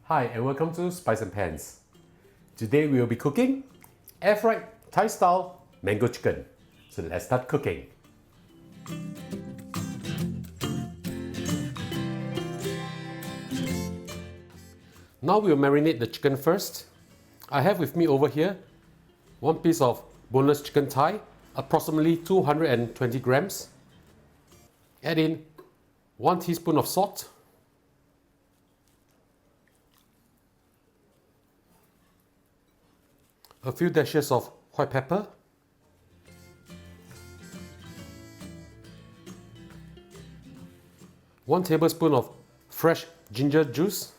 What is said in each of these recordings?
Hi and welcome to Spice and Pans. Today we will be cooking air-fried Thai style mango chicken. So let's start cooking. Now we'll marinate the chicken first. I have with me over here one piece of boneless chicken thigh, approximately 220 grams. Add in 1 teaspoon of salt, a few dashes of white pepper, one tablespoon of fresh ginger juice.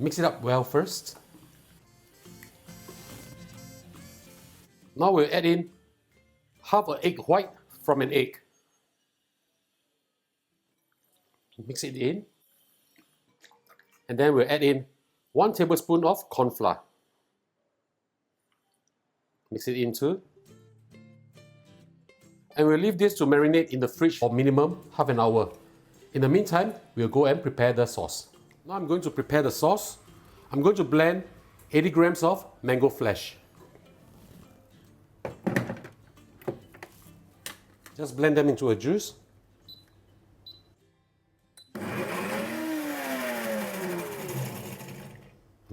Mix it up well first. Now we'll add in half an egg white from an egg. Mix it in. And then we'll add in 1 tablespoon of corn flour. Mix it in too. And we'll leave this to marinate in the fridge for minimum half an hour. In the meantime, we'll go and prepare the sauce. Now I'm going to prepare the sauce. I'm going to blend 80 grams of mango flesh. Just blend them into a juice.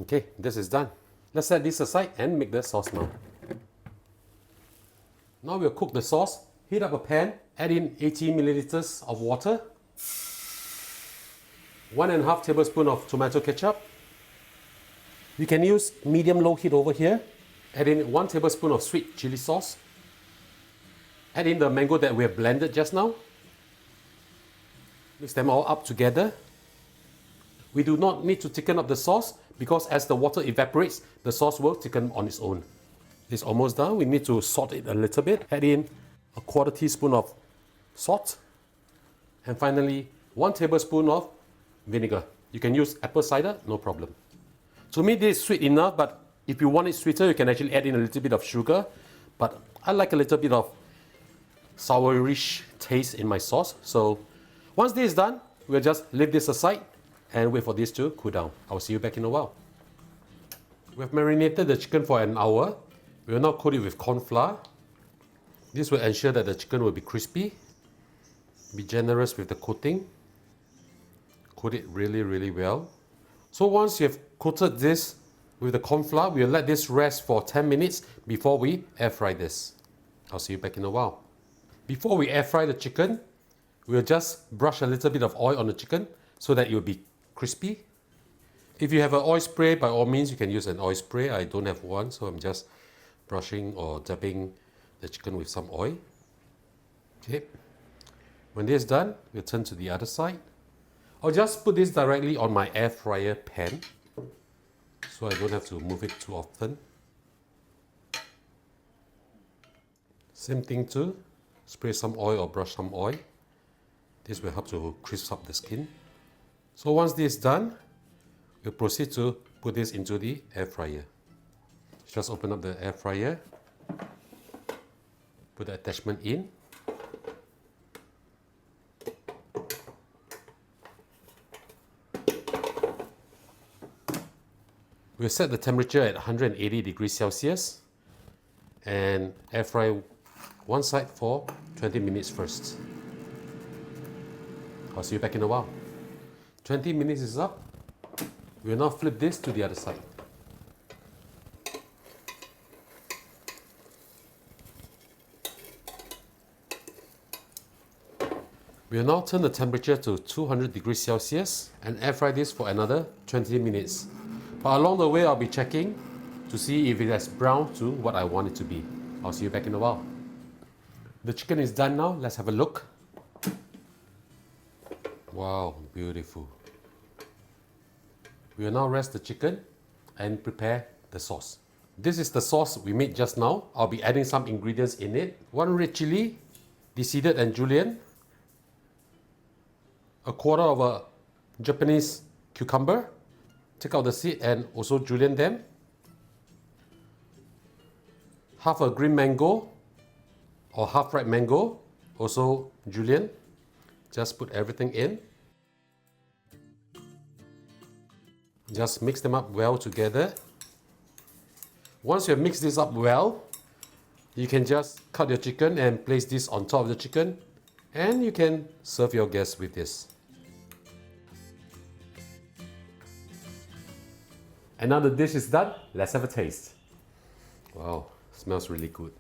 Okay, this is done. Let's set this aside and make the sauce now. Now we'll cook the sauce. Heat up a pan, add in 80 milliliters of water, 1.5 tablespoons of tomato ketchup. You can use medium-low heat over here. Add in 1 tablespoon of sweet chili sauce. Add in the mango that we have blended just now. Mix them all up together. We do not need to thicken up the sauce because as the water evaporates, the sauce will thicken on its own. It's almost done. We need to salt it a little bit. Add in a 1/4 teaspoon of salt. And finally, 1 tablespoon of vinegar. You can use apple cider, no problem. To me, this is sweet enough, but if you want it sweeter, you can actually add in a little bit of sugar. But I like a little bit of sourish taste in my sauce. So once this is done, we'll just leave this aside and wait for this to cool down. I'll see you back in a while. We've marinated the chicken for an hour. We will now coat it with corn flour. This will ensure that the chicken will be crispy. Be generous with the coating. Coat it really well. So once you have coated this with the corn flour, we'll let this rest for 10 minutes before we air fry this. I'll see you back in a while. Before we air fry the chicken, we'll just brush a little bit of oil on the chicken so that it will be crispy. If you have an oil spray, by all means you can use an oil spray. I don't have one, so I'm just brushing or dabbing the chicken with some oil. Okay. When this is done, we'll turn to the other side. I'll just put this directly on my air fryer pan so I don't have to move it too often. Same thing too. Spray some oil or brush some oil. This will help to crisp up the skin. So once this is done, we'll proceed to put this into the air fryer. Just open up the air fryer, put the attachment in. We'll set the temperature at 180 degrees Celsius and air fry one side for 20 minutes first. I'll see you back in a while. 20 minutes is up. We'll now flip this to the other side. We'll now turn the temperature to 200 degrees Celsius and air fry this for another 20 minutes. But along the way, I'll be checking to see if it has browned to what I want it to be. I'll see you back in a while. The chicken is done now. Let's have a look. Wow, beautiful. We will now rest the chicken and prepare the sauce. This is the sauce we made just now. I'll be adding some ingredients in it. 1 red chilli, deseeded and julienned. 1/4 of a Japanese cucumber. Take out the seed and also julienne them. Half a green mango or half ripe mango, also julienne. Just put everything in. Just mix them up well together. Once you have mixed this up well, you can just cut your chicken and place this on top of the chicken, and you can serve your guests with this. And now the dish is done, let's have a taste. Wow, smells really good.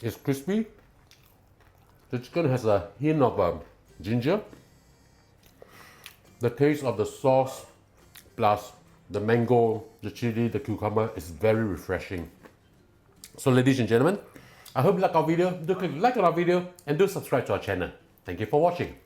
It's crispy. The chicken has a hint of ginger. The taste of the sauce plus the mango, the chili, the cucumber is very refreshing. So ladies and gentlemen, I hope you like our video. Do click like on our video and do subscribe to our channel. Thank you for watching.